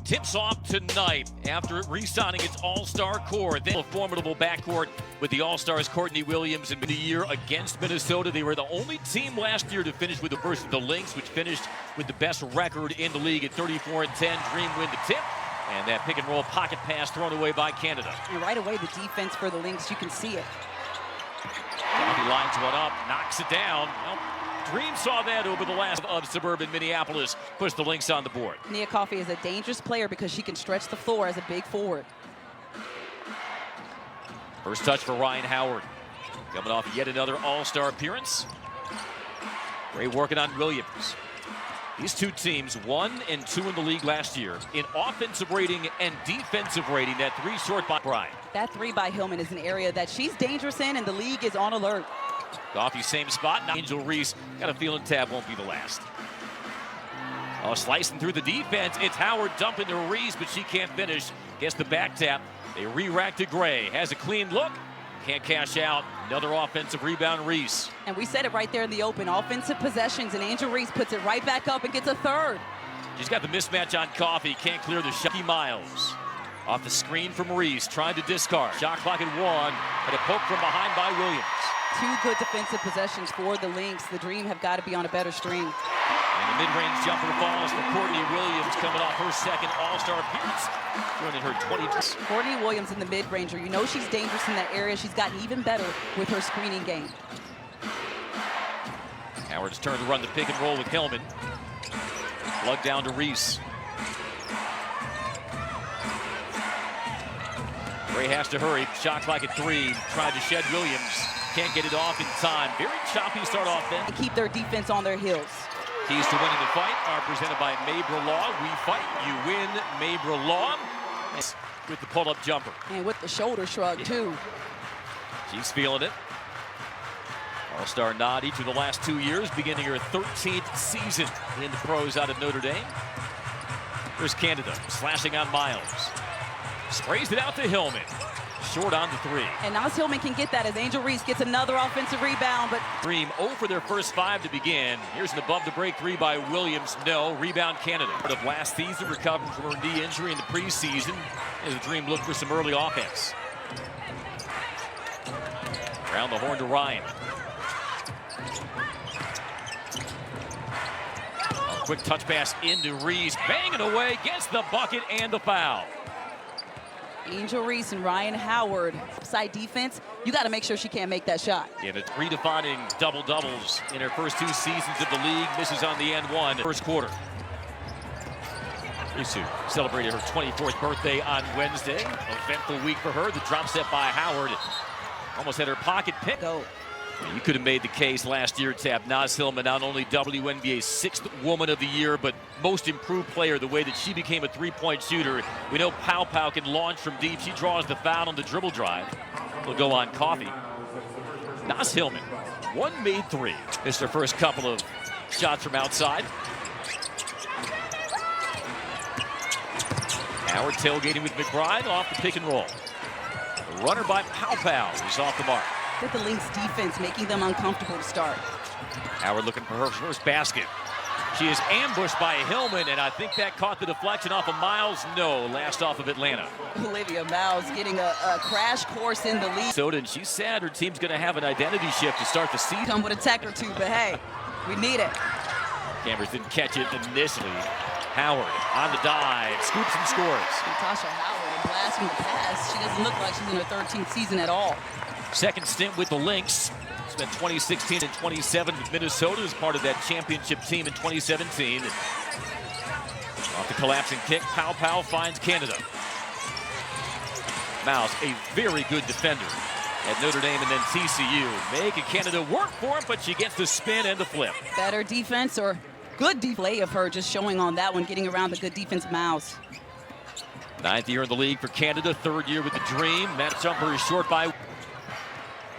tips off tonight after re-signing its all-star core. Then a formidable backcourt with the all-stars Courtney Williams in the year against Minnesota. They were the only team last year to finish with the versus the Lynx, which finished with the best record in the league at 34-10. Dream win the tip. And that pick and roll pocket pass thrown away by Canada. And right away, the defense for the Lynx, you can see it. He lines one up, knocks it down. Well, Dream saw that over the last of suburban Minneapolis, puts the Lynx on the board. Nia Coffey is a dangerous player because she can stretch the floor as a big forward. First touch for Ryan Howard. Coming off yet another all-star appearance. Great working on Williams. These two teams, 1 and 2 in the league last year in offensive rating and defensive rating. That three short by Bryant. That three by Hillman is an area that she's dangerous in, and the league is on alert. Coffey, same spot. Angel Reese, got a feeling Tab won't be the last. Oh, slicing through the defense. It's Howard dumping to Reese, but she can't finish. Gets the back tap. They re-rack to Gray. Has a clean look. Can't cash out. Another offensive rebound, Reese. And we said it right there in the open. Offensive possessions, and Angel Reese puts it right back up and gets a third. She's got the mismatch on Coffey. Can't clear the shot. Miles. Off the screen from Reese. Trying to discard. Shot clock at 1. And a poke from behind by Williams. 2 good defensive possessions for the Lynx. The Dream have got to be on a better stream. And the mid-range jumper falls for Courtney Williams, coming off her second all-star appearance. Running her 20. Courtney Williams in the mid-ranger. You know she's dangerous in that area. She's gotten even better with her screening game. Howard's turn to run the pick and roll with Hillman. Plug down to Reese. Gray has to hurry. Shot clock at 3. Tried to shed Williams. Can't get it off in time. Very choppy start off then. They keep their defense on their heels. Keys to winning the fight are presented by Mabra Law. We fight, you win. Mabra Law with the pull-up jumper. And with the shoulder shrug, too. She's feeling it. All-star nod each of the last 2 years, beginning her 13th season in the pros out of Notre Dame. Here's Canada, slashing on Miles. Sprays it out to Hillman. Short on the 3. And Nas Hillman can get that as Angel Reese gets another offensive rebound. But Dream 0 for their first 5 to begin. Here's an above-the-break 3 by Williams. No. Rebound Canada. Part of last season, recovering from her knee injury in the preseason, as the Dream looked for some early offense. Around the horn to Ryan. A quick touch pass into Reese. Banging away, gets the bucket and the foul. Angel Reese and Ryan Howard, upside defense, you got to make sure she can't make that shot. Yeah, but redefining double-doubles in her first 2 seasons of the league. Misses on the end 1 first quarter. Risu celebrated her 24th birthday on Wednesday. Eventful week for her. The drop set by Howard. Almost had her pocket pick. Go. You could have made the case last year to have Nas Hillman not only WNBA's 6th Woman of the Year, but most improved player, the way that she became a three-point shooter. We know Pow Pow can launch from deep. She draws the foul on the dribble drive. Will go on Coffey. Nas Hillman, 1 made 3. Missed her first couple of shots from outside. Howard tailgating with McBride off the pick and roll. The runner by Pow Pow is off the mark. With the Lynx defense making them uncomfortable to start. Howard looking for her first basket. She is ambushed by Hillman, and I think that caught the deflection off of Miles. No, last off of Atlanta. Olivia Miles getting a crash course in the league. And she's sad her team's going to have an identity shift to start the season. Come with a tech or 2, but hey, we need it. Cameras didn't catch it initially. Howard on the dive, scoops and scores. Natasha Howard blasting the pass. She doesn't look like she's in her 13th season at all. Second stint with the Lynx. Spent 2016 and 27 with Minnesota as part of that championship team in 2017. Off the collapsing kick, Pow Pow finds Canada. Miles, a very good defender at Notre Dame and then TCU. Making Canada work for him, but she gets the spin and the flip. Better defense or good play of her, just showing on that one, getting around the good defense, Miles. 9th year in the league for Canada, 3rd year with the Dream. That jumper is short by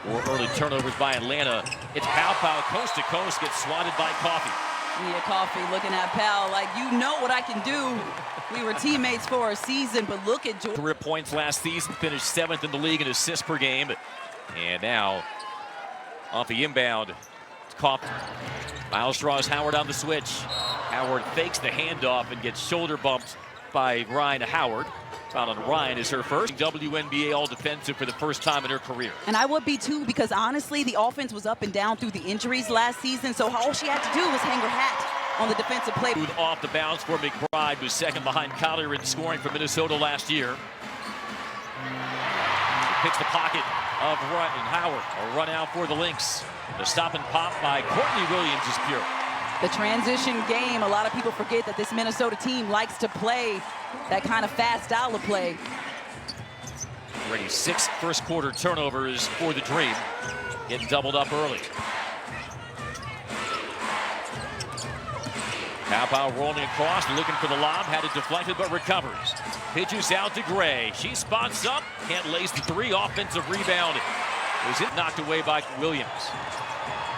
4 early turnovers by Atlanta. It's Pow Pow coast to coast, gets swatted by Coffey. Nia Coffey looking at Pal like, you know what I can do. We were teammates for a season, but look at George. Career points last season, finished 7th in the league in assists per game. And now, off the inbound, it's Coffey. Miles draws Howard on the switch. Howard fakes the handoff and gets shoulder bumped by Ryan Howard. Foul on Ryan is her first. WNBA All-Defensive for the first time in her career. And I would be too, because honestly, the offense was up and down through the injuries last season, so all she had to do was hang her hat on the defensive play. Off the bounce for McBride, was second behind Collier in scoring for Minnesota last year. Picks the pocket of Ryan Howard. A run out for the Lynx. The stop and pop by Courtney Williams is pure. The transition game, a lot of people forget that this Minnesota team likes to play that kind of fast style of play. Already 6 first quarter turnovers for the Dream. Getting doubled up early. Pow rolling across, looking for the lob, had it deflected but recovers. Pitches out to Gray. She spots up, can't lace the three. Offensive rebound. Was it knocked away by Williams.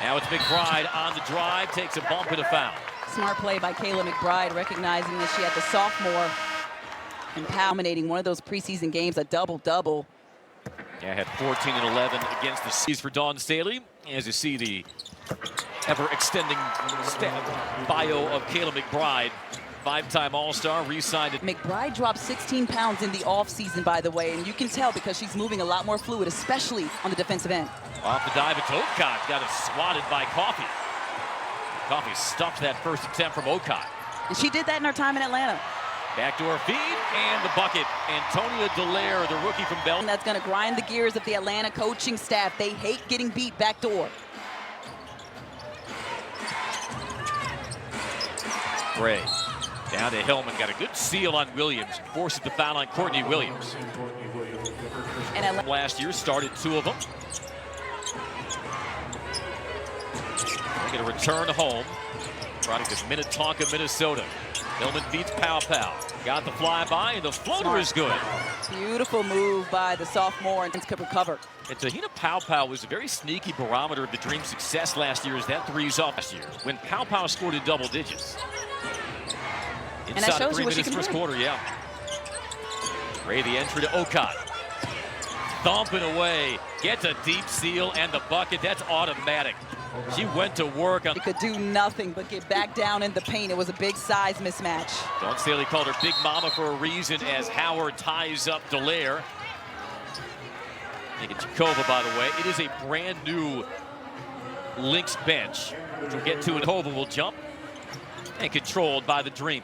Now it's McBride on the drive, takes a bump and a foul. Smart play by Kayla McBride, recognizing that she had the sophomore and dominating one of those preseason games, a double-double. Yeah, had 14 and 11 against the Seas for Dawn Staley. As you see the ever-extending bio of Kayla McBride, 5-time All-Star, re-signed. McBride dropped 16 pounds in the offseason, by the way, and you can tell because she's moving a lot more fluid, especially on the defensive end. Off the dive, it's Okot. Got it swatted by Coffey. Coffey stuffed that first attempt from Okot. And she did that in her time in Atlanta. Backdoor feed and the bucket. Antonia Dallaire, the rookie from Belgium. That's going to grind the gears of the Atlanta coaching staff. They hate getting beat backdoor. Gray down to Hillman. Got a good seal on Williams. Forces the foul on Courtney Williams. And last year started 2 of them. They're going to return home. Product of Minnetonka, Minnesota. Hillman beats Pow. Got the flyby, and the floater is good. Beautiful move by the sophomore, and could recover. And Tahina Pow was a very sneaky barometer of the Dream's success last year as that three's off last year. When Pow scored in double digits. And that shows you what she can first do. Quarter, yeah. Ray the entry to Okot. Thumping away. Gets a deep seal and the bucket. That's automatic. She went to work on. She could do nothing but get back down in the paint. It was a big size mismatch. Dawn Staley called her Big Mama for a reason as Howard ties up Dallaire. Think it's Jakova, by the way. It is a brand new Lynx bench, which we'll get to, and Jakova will jump. And controlled by the Dream.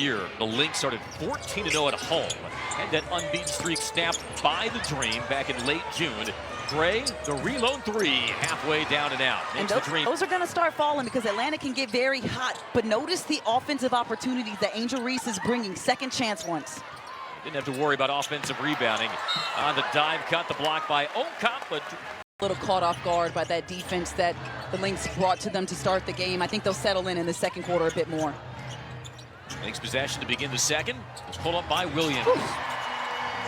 Here, the Lynx started 14-0 at home. Had that unbeaten streak snapped by the Dream back in late June. Gray, the reload 3, halfway down and out. And those are going to start falling because Atlanta can get very hot. But notice the offensive opportunities that Angel Reese is bringing, second chance ones. Didn't have to worry about offensive rebounding. On the dive cut, the block by Okot, but a little caught off guard by that defense that the Lynx brought to them to start the game. I think they'll settle in the second quarter a bit more. Lynx possession to begin the second. It's pulled up by Williams. Whew.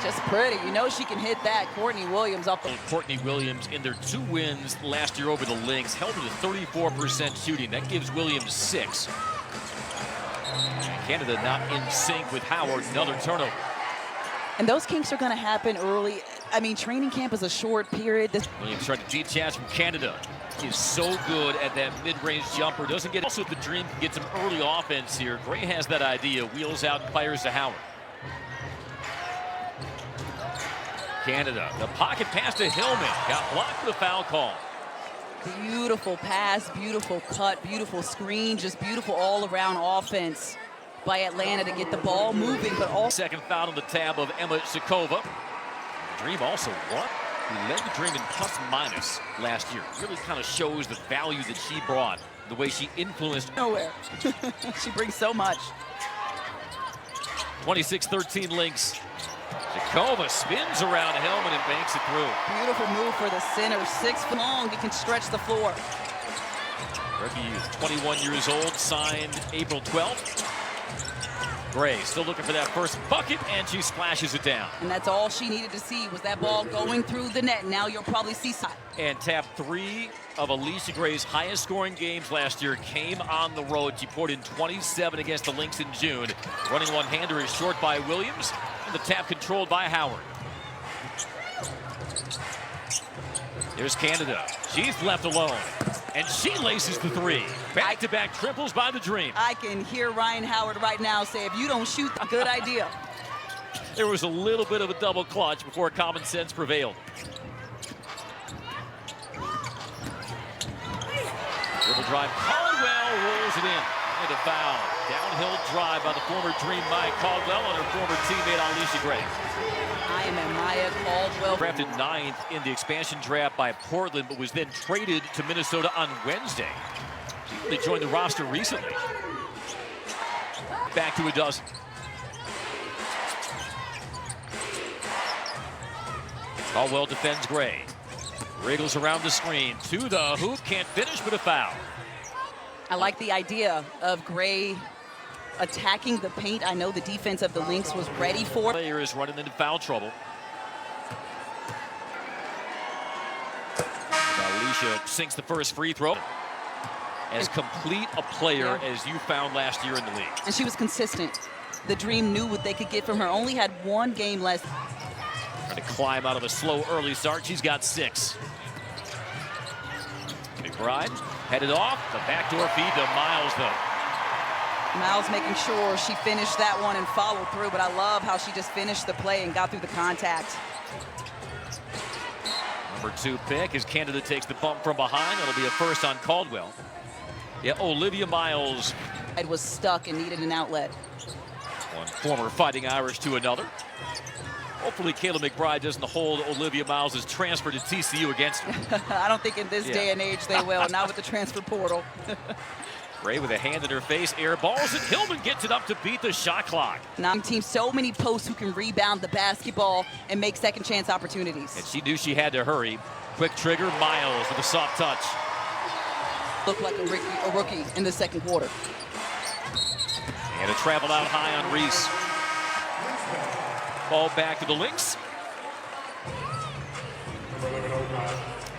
Just pretty. You know she can hit that. Courtney Williams up. Courtney Williams in their 2 wins last year over the Lynx held it to 34% shooting. That gives Williams 6. Canada not in sync with Howard. Another turnover. And those kinks are going to happen early. I mean, training camp is a short period. Williams trying to detach from Canada. Is so good at that mid-range jumper. Doesn't get also the Dream can get some early offense here. Gray has that idea. Wheels out and fires to Howard. Canada, the pocket pass to Hillman. Got blocked for the foul call. Beautiful pass, beautiful cut, beautiful screen, just beautiful all-around offense by Atlanta to get the ball moving, but all. Second foul on the tab of Emma Jakova. Dream also won. Who led the Dream in plus-minus last year. Really kind of shows the value that she brought, the way she influenced. Nowhere. She brings so much. 26-13 Lynx. Jakova spins around Hillman and banks it through. Beautiful move for the center. 6 foot long, he can stretch the floor. Rookie is 21 years old, signed April 12th. Gray still looking for that first bucket, and she splashes it down. And that's all she needed to see was that ball going through the net. Now you'll probably see side. And tab 3 of Alicia Gray's highest scoring games last year came on the road. She poured in 27 against the Lynx in June. Running one-hander is short by Williams, and the tap controlled by Howard. There's Canada. She's left alone. And she laces the three. Back-to-back triples by the Dream. I can hear Ryan Howard right now say, if you don't shoot, a good idea. There was a little bit of a double clutch before common sense prevailed. Dribble drive, Caldwell rolls it in. And a foul. Downhill drive by the former Dream Maya Caldwell on her former teammate Alicia Gray. I am a Maya Caldwell. Drafted 9th in the expansion draft by Portland, but was then traded to Minnesota on Wednesday. They joined the roster recently. Back to a dozen. Caldwell defends Gray. Wriggles around the screen. To the hoop. Can't finish, but a foul. I like the idea of Gray attacking the paint. I know the defense of the Lynx was ready for it. Player is running into foul trouble. Alicia sinks the first free throw. As complete a player as you found last year in the league. And she was consistent. The Dream knew what they could get from her. Only had one game less. Trying to climb out of a slow early start. She's got 6. McBride headed off. The backdoor feed to Miles, though. Miles making sure she finished that one and followed through, but I love how she just finished the play and got through the contact. Number 2 pick as Canada takes the bump from behind. It'll be a first on Caldwell. Yeah, Olivia Miles. It was stuck and needed an outlet. One former Fighting Irish to another. Hopefully Kayla McBride doesn't hold Olivia Miles' transfer to TCU against her. I don't think in this day and age they will, not with the transfer portal. Gray with a hand in her face, air balls, and Hillman gets it up to beat the shot clock. Nine team, so many posts who can rebound the basketball and make second chance opportunities. And she knew she had to hurry. Quick trigger, Miles with a soft touch. Looked like a rookie in the second quarter. And a travel out high on Reese. Ball back to the Lynx.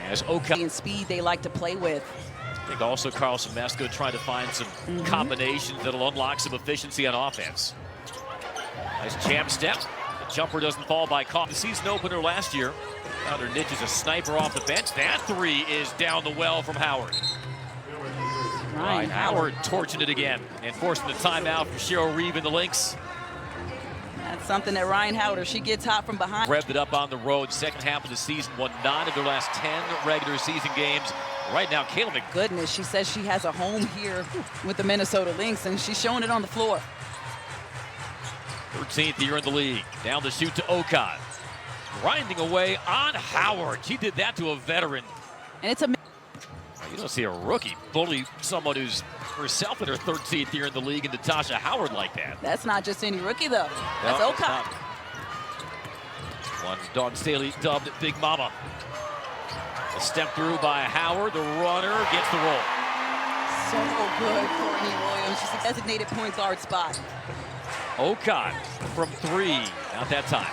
As Oka. And speed they like to play with. I think also Carl Semesco trying to find some combinations that'll unlock some efficiency on offense. Nice jab step. The jumper doesn't fall by call. The season opener last year. Found her niche as a sniper off the bench. That three is down the well from Howard. Ryan Howard torching it again and forcing the timeout from Cheryl Reeve in the Lynx. That's something that Ryan Howard, she gets hot from behind. Revved it up on the road. Second half of the season, won 9 of their last 10 regular season games. Right now, Kayla McBride. Goodness, she says she has a home here with the Minnesota Lynx, and she's showing it on the floor. 13th year in the league. Down the shoot to Okon. Grinding away on Howard. She did that to a veteran. And it's a... You don't see a rookie bully someone who's herself in her 13th year in the league, and Natasha Howard like that. That's not just any rookie, though. That's Okon. One Dawn Staley dubbed Big Mama. A step through by Howard. The runner gets the roll. So good, Courtney Williams. She's a designated point guard spot. Okon from 3. Not that time.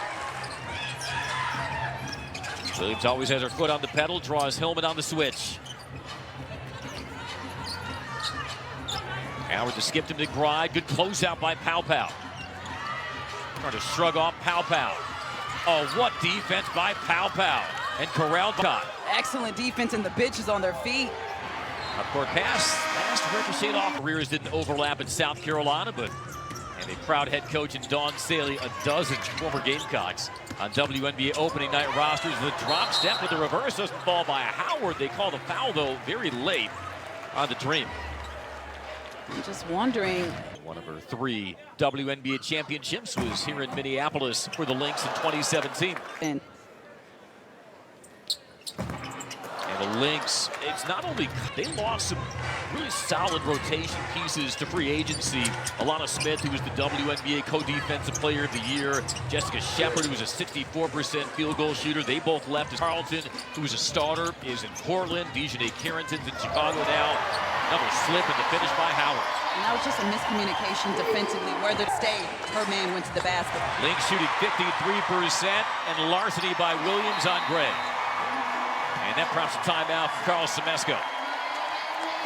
Williams always has her foot on the pedal, draws Hillman on the switch. Howard to skip to McBride. Good closeout by Pow Pow. Trying to shrug off Pow Pow. Oh, what defense by Pow Pow. And corralled. Excellent defense, and the bench is on their feet. Up-court pass. Last ricocheted off. Careers didn't overlap in South Carolina, but and a proud head coach in Dawn Staley, a dozen former Gamecocks on WNBA opening night rosters. The drop step with the reverse doesn't fall by Howard. They call the foul, though, very late on the Dream. I'm just wondering. One of her 3 WNBA championships was here in Minneapolis for the Lynx in 2017. And the Lynx, it's not only, they lost some really solid rotation pieces to free agency. Alana Smith, who was the WNBA co-defensive player of the year. Jessica Shepard, who was a 64% field goal shooter. They both left. As Carlton, who was a starter, is in Portland. Dejanay Carrington's in Chicago now. Another slip in the finish by Howard. And that was just a miscommunication defensively. Where they stayed, her man went to the basket. Lynx shooting 53% and larceny by Williams on Gray. And that prompts a timeout from Carl Semesco.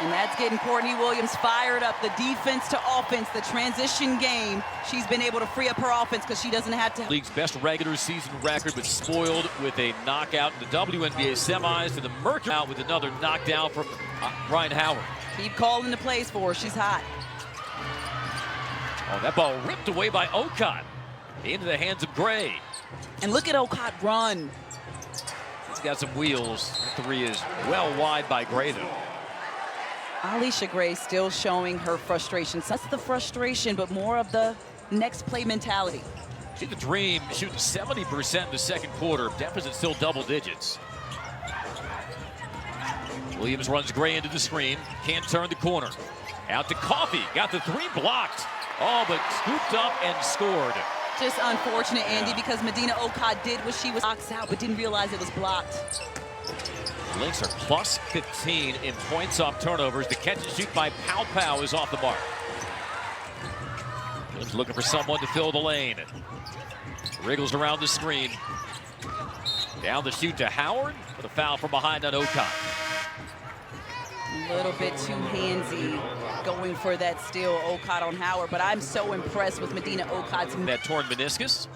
And that's getting Courtney Williams fired up. The defense to offense, the transition game. She's been able to free up her offense because she doesn't have to. League's best regular season record, but spoiled with a knockout in the WNBA semis, and the Mercury out with another knockdown from Ryan Howard. Keep calling the plays for her. She's hot. Oh, that ball ripped away by Okot into the hands of Gray. And look at Okot run. He's got some wheels. The three is well wide by Gray, though. Alicia Gray still showing her frustration. So that's the frustration, but more of the next play mentality. See the Dream shooting 70% in the second quarter. Deficit still double digits. Williams runs Gray into the screen. Can't turn the corner. Out to Coffey. Got the three blocked. Oh, but scooped up and scored. Just unfortunate, Andy, because Medina Okot did what she was boxed out, but didn't realize it was blocked. Lynx are plus 15 in points off turnovers. The catch and shoot by Pow Pow is off the mark. Williams looking for someone to fill the lane. Wriggles around the screen. Down the shoot to Howard with a foul from behind on Okot. A little bit too handsy going for that steal, Okot on Howard, but I'm so impressed with Medina Okot's. That torn meniscus.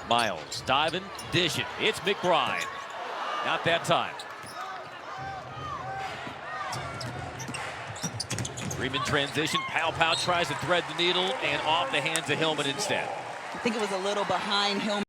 Miles diving, dishing. It's McBride. Not that time. Dream in transition. Pow Pow tries to thread the needle and off the hands of Hillman instead. I think it was a little behind Hillman.